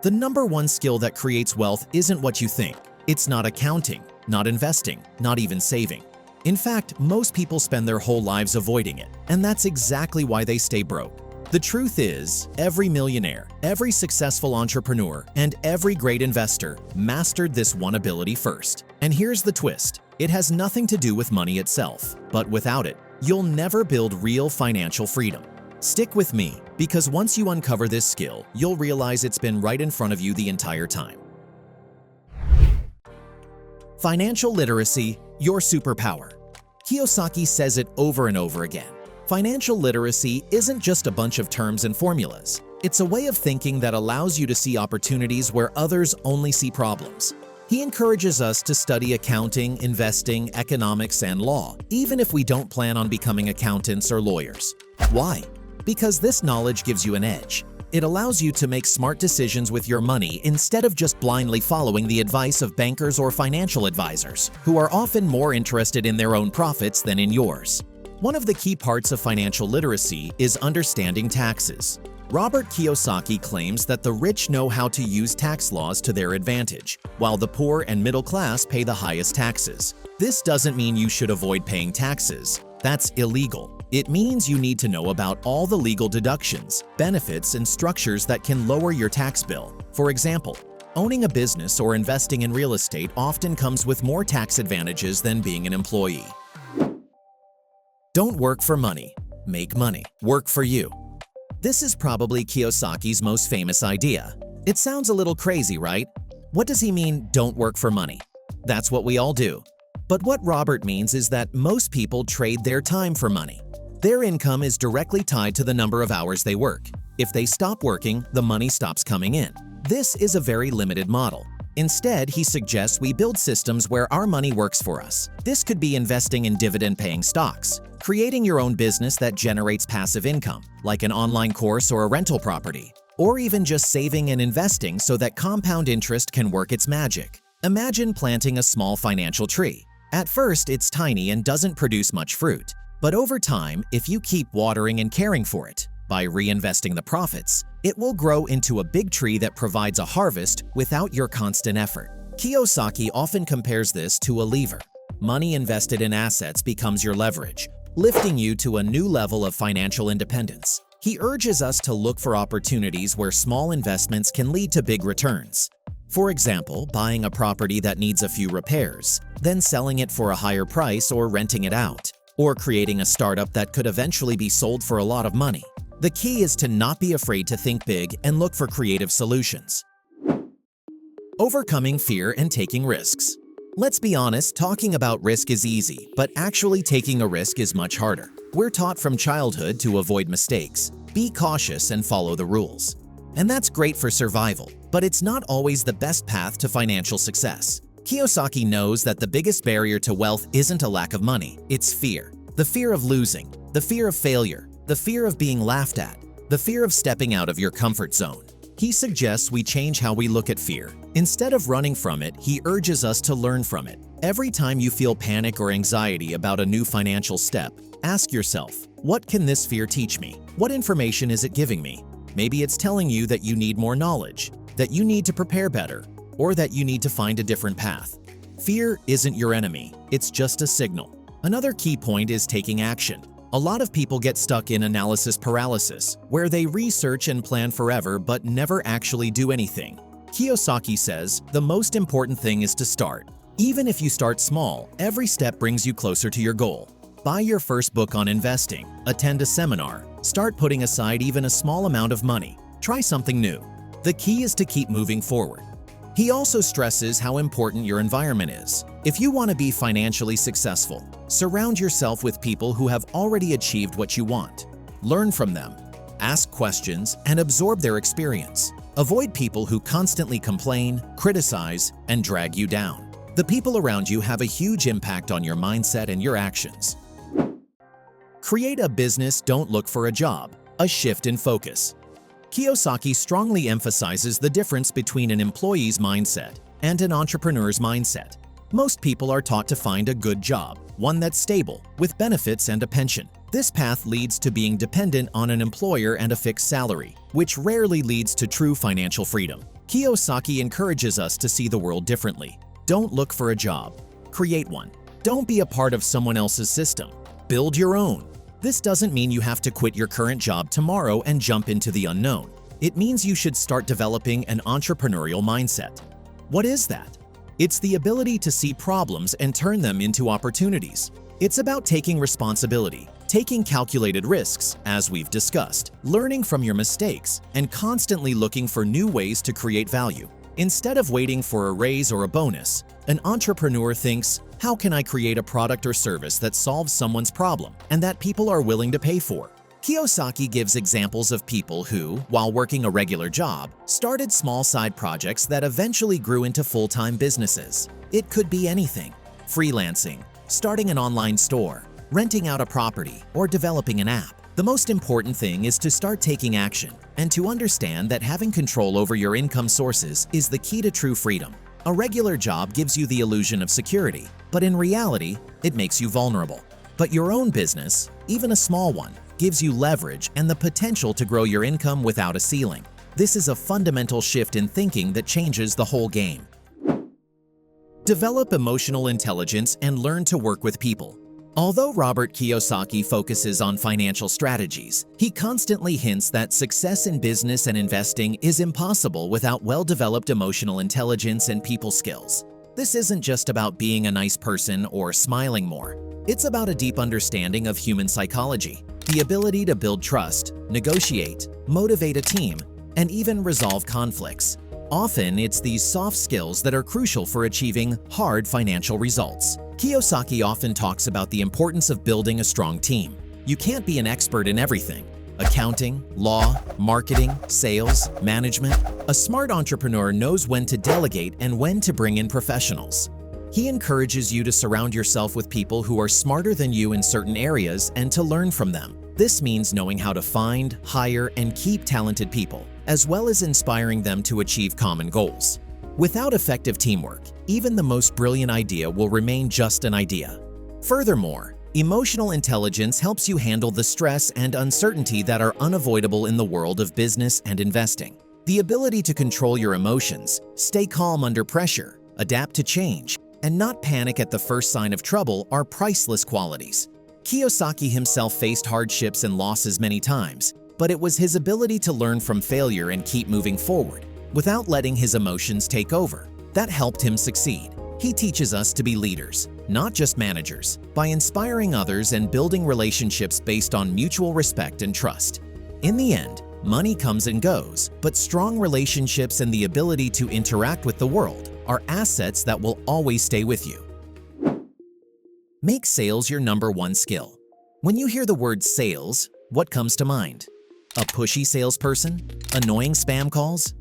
The number one skill that creates wealth isn't what you think. It's not accounting, not investing, not even saving. In fact, most people spend their whole lives avoiding it, and that's exactly why they stay broke. The truth is, every millionaire, every successful entrepreneur, and every great investor mastered this one ability first. And here's the twist. It has nothing to do with money itself, but without it, you'll never build real financial freedom. Stick with me, because once you uncover this skill, you'll realize it's been right in front of you the entire time. Financial literacy, your superpower. Kiyosaki says it over and over again. Financial literacy isn't just a bunch of terms and formulas. It's a way of thinking that allows you to see opportunities where others only see problems. He encourages us to study accounting, investing, economics, and law, even if we don't plan on becoming accountants or lawyers. Why? Because this knowledge gives you an edge. It allows you to make smart decisions with your money instead of just blindly following the advice of bankers or financial advisors, who are often more interested in their own profits than in yours. One of the key parts of financial literacy is understanding taxes. Robert Kiyosaki claims that the rich know how to use tax laws to their advantage, while the poor and middle class pay the highest taxes. This doesn't mean you should avoid paying taxes. That's illegal. It means you need to know about all the legal deductions, benefits, and structures that can lower your tax bill. For example, owning a business or investing in real estate often comes with more tax advantages than being an employee. Don't work for money. Make money. Work for you. This is probably Kiyosaki's most famous idea. It sounds a little crazy, right? What does he mean, don't work for money? That's what we all do. But what Robert means is that most people trade their time for money. Their income is directly tied to the number of hours they work. If they stop working, the money stops coming in. This is a very limited model. Instead, he suggests we build systems where our money works for us. This could be investing in dividend-paying stocks, creating your own business that generates passive income, like an online course or a rental property, or even just saving and investing so that compound interest can work its magic. Imagine planting a small financial tree. At first, it's tiny and doesn't produce much fruit. But over time, if you keep watering and caring for it, by reinvesting the profits, it will grow into a big tree that provides a harvest without your constant effort. Kiyosaki often compares this to a lever. Money invested in assets becomes your leverage, lifting you to a new level of financial independence. He urges us to look for opportunities where small investments can lead to big returns. For example, buying a property that needs a few repairs, then selling it for a higher price or renting it out, or creating a startup that could eventually be sold for a lot of money. The key is to not be afraid to think big and look for creative solutions. Overcoming fear and taking risks. Let's be honest, talking about risk is easy, but actually taking a risk is much harder. We're taught from childhood to avoid mistakes, be cautious, and follow the rules. And that's great for survival, but it's not always the best path to financial success. Kiyosaki knows that the biggest barrier to wealth isn't a lack of money, it's fear. The fear of losing, the fear of failure, the fear of being laughed at, the fear of stepping out of your comfort zone. He suggests we change how we look at fear. Instead of running from it, he urges us to learn from it. Every time you feel panic or anxiety about a new financial step, ask yourself, what can this fear teach me? What information is it giving me? Maybe it's telling you that you need more knowledge, that you need to prepare better, or that you need to find a different path. Fear isn't your enemy, it's just a signal. Another key point is taking action. A lot of people get stuck in analysis paralysis, where they research and plan forever but never actually do anything. Kiyosaki says, the most important thing is to start. Even if you start small, every step brings you closer to your goal. Buy your first book on investing, attend a seminar, start putting aside even a small amount of money, try something new. The key is to keep moving forward. He also stresses how important your environment is. If you want to be financially successful, surround yourself with people who have already achieved what you want. Learn from them, ask questions, and absorb their experience. Avoid people who constantly complain, criticize, and drag you down. The people around you have a huge impact on your mindset and your actions. Create a business, don't look for a job. A shift in focus. Kiyosaki strongly emphasizes the difference between an employee's mindset and an entrepreneur's mindset. Most people are taught to find a good job, one that's stable, with benefits and a pension. This path leads to being dependent on an employer and a fixed salary, which rarely leads to true financial freedom. Kiyosaki encourages us to see the world differently. Don't look for a job. Create one. Don't be a part of someone else's system. Build your own. This doesn't mean you have to quit your current job tomorrow and jump into the unknown. It means you should start developing an entrepreneurial mindset. What is that? It's the ability to see problems and turn them into opportunities. It's about taking responsibility, taking calculated risks, as we've discussed, learning from your mistakes, and constantly looking for new ways to create value. Instead of waiting for a raise or a bonus, an entrepreneur thinks, how can I create a product or service that solves someone's problem and that people are willing to pay for? Kiyosaki gives examples of people who, while working a regular job, started small side projects that eventually grew into full-time businesses. It could be anything: freelancing, starting an online store, renting out a property, or developing an app. The most important thing is to start taking action and to understand that having control over your income sources is the key to true freedom. A regular job gives you the illusion of security, but in reality, it makes you vulnerable. But your own business, even a small one, gives you leverage and the potential to grow your income without a ceiling. This is a fundamental shift in thinking that changes the whole game. Develop emotional intelligence and learn to work with people. Although Robert Kiyosaki focuses on financial strategies, he constantly hints that success in business and investing is impossible without well-developed emotional intelligence and people skills. This isn't just about being a nice person or smiling more. It's about a deep understanding of human psychology, the ability to build trust, negotiate, motivate a team, and even resolve conflicts. Often, it's these soft skills that are crucial for achieving hard financial results. Kiyosaki often talks about the importance of building a strong team. You can't be an expert in everything: accounting, law, marketing, sales, management. A smart entrepreneur knows when to delegate and when to bring in professionals. He encourages you to surround yourself with people who are smarter than you in certain areas and to learn from them. This means knowing how to find, hire, and keep talented people, as well as inspiring them to achieve common goals. Without effective teamwork, even the most brilliant idea will remain just an idea. Furthermore, emotional intelligence helps you handle the stress and uncertainty that are unavoidable in the world of business and investing. The ability to control your emotions, stay calm under pressure, adapt to change, and not panic at the first sign of trouble are priceless qualities. Kiyosaki himself faced hardships and losses many times, but it was his ability to learn from failure and keep moving forward, without letting his emotions take over, that helped him succeed. He teaches us to be leaders, not just managers, by inspiring others and building relationships based on mutual respect and trust. In the end, money comes and goes, but strong relationships and the ability to interact with the world are assets that will always stay with you. Make sales your #1 skill. When you hear the word sales, what comes to mind? A pushy salesperson? Annoying spam calls?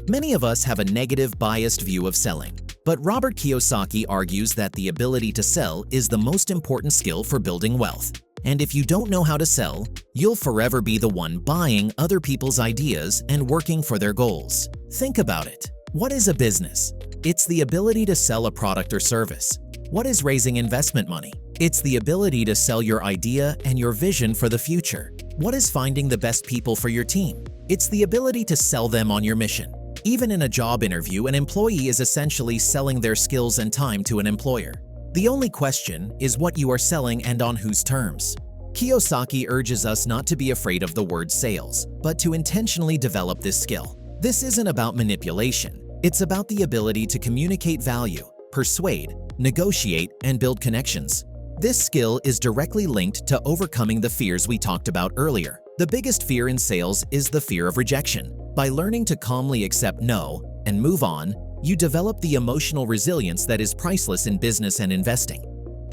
Many of us have a negative, biased view of selling, but Robert Kiyosaki argues that the ability to sell is the most important skill for building wealth. And if you don't know how to sell, you'll forever be the one buying other people's ideas and working for their goals. Think about it. What is a business? It's the ability to sell a product or service. What is raising investment money? It's the ability to sell your idea and your vision for the future. What is finding the best people for your team? It's the ability to sell them on your mission. Even in a job interview, an employee is essentially selling their skills and time to an employer. The only question is what you are selling and on whose terms. Kiyosaki urges us not to be afraid of the word sales, but to intentionally develop this skill. This isn't about manipulation. It's about the ability to communicate value, persuade, negotiate, and build connections. This skill is directly linked to overcoming the fears we talked about earlier. The biggest fear in sales is the fear of rejection. By learning to calmly accept no and move on, you develop the emotional resilience that is priceless in business and investing.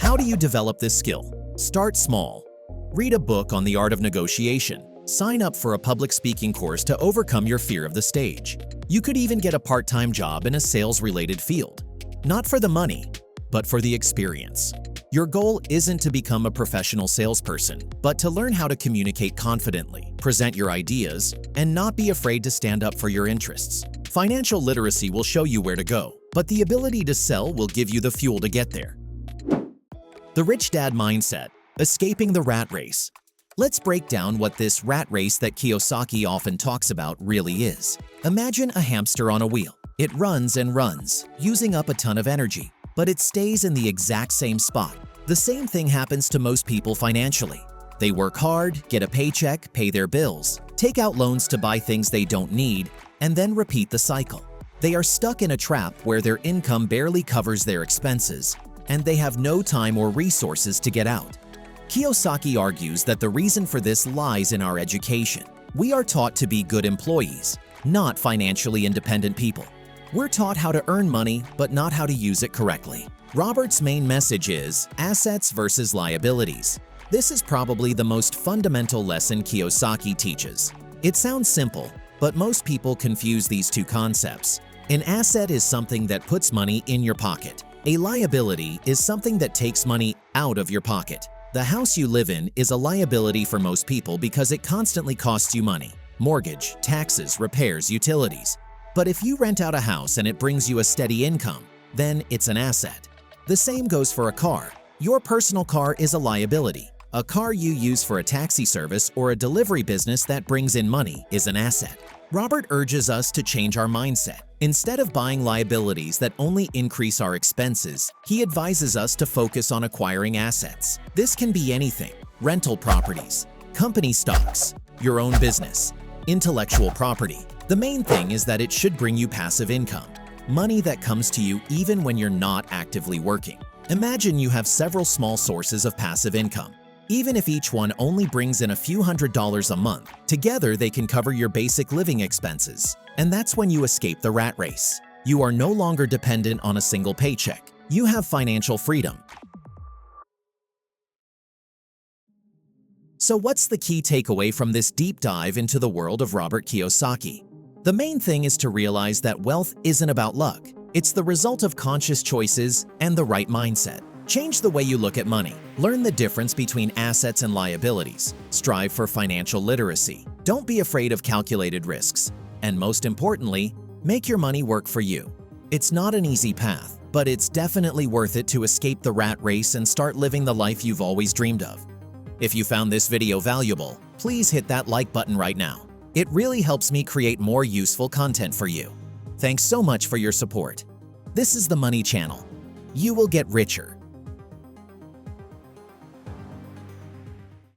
How do you develop this skill? Start small. Read a book on the art of negotiation. Sign up for a public speaking course to overcome your fear of the stage. You could even get a part-time job in a sales-related field. Not for the money, but for the experience. Your goal isn't to become a professional salesperson, but to learn how to communicate confidently, present your ideas, and not be afraid to stand up for your interests. Financial literacy will show you where to go, but the ability to sell will give you the fuel to get there. The Rich Dad Mindset: Escaping the Rat Race. Let's break down what this rat race that Kiyosaki often talks about really is. Imagine a hamster on a wheel. It runs and runs, using up a ton of energy, but it stays in the exact same spot. The same thing happens to most people financially. They work hard, get a paycheck, pay their bills, take out loans to buy things they don't need, and then repeat the cycle. They are stuck in a trap where their income barely covers their expenses, and they have no time or resources to get out. Kiyosaki argues that the reason for this lies in our education. We are taught to be good employees, not financially independent people. We're taught how to earn money, but not how to use it correctly. Robert's main message is assets versus liabilities. This is probably the most fundamental lesson Kiyosaki teaches. It sounds simple, but most people confuse these two concepts. An asset is something that puts money in your pocket. A liability is something that takes money out of your pocket. The house you live in is a liability for most people because it constantly costs you money. Mortgage, taxes, repairs, utilities. But if you rent out a house and it brings you a steady income, then it's an asset. The same goes for a car. Your personal car is a liability. A car you use for a taxi service or a delivery business that brings in money is an asset. Robert urges us to change our mindset. Instead of buying liabilities that only increase our expenses, he advises us to focus on acquiring assets. This can be anything: rental properties, company stocks, your own business, intellectual property. The main thing is that it should bring you passive income, money that comes to you even when you're not actively working. Imagine you have several small sources of passive income. Even if each one only brings in a few $100s a month, together they can cover your basic living expenses. And that's when you escape the rat race. You are no longer dependent on a single paycheck. You have financial freedom. So what's the key takeaway from this deep dive into the world of Robert Kiyosaki? The main thing is to realize that wealth isn't about luck. It's the result of conscious choices and the right mindset. Change the way you look at money. Learn the difference between assets and liabilities. Strive for financial literacy. Don't be afraid of calculated risks. And most importantly, make your money work for you. It's not an easy path, but it's definitely worth it to escape the rat race and start living the life you've always dreamed of. If you found this video valuable, please hit that like button right now. It really helps me create more useful content for you. Thanks so much for your support. This is the Money Channel. You will get richer,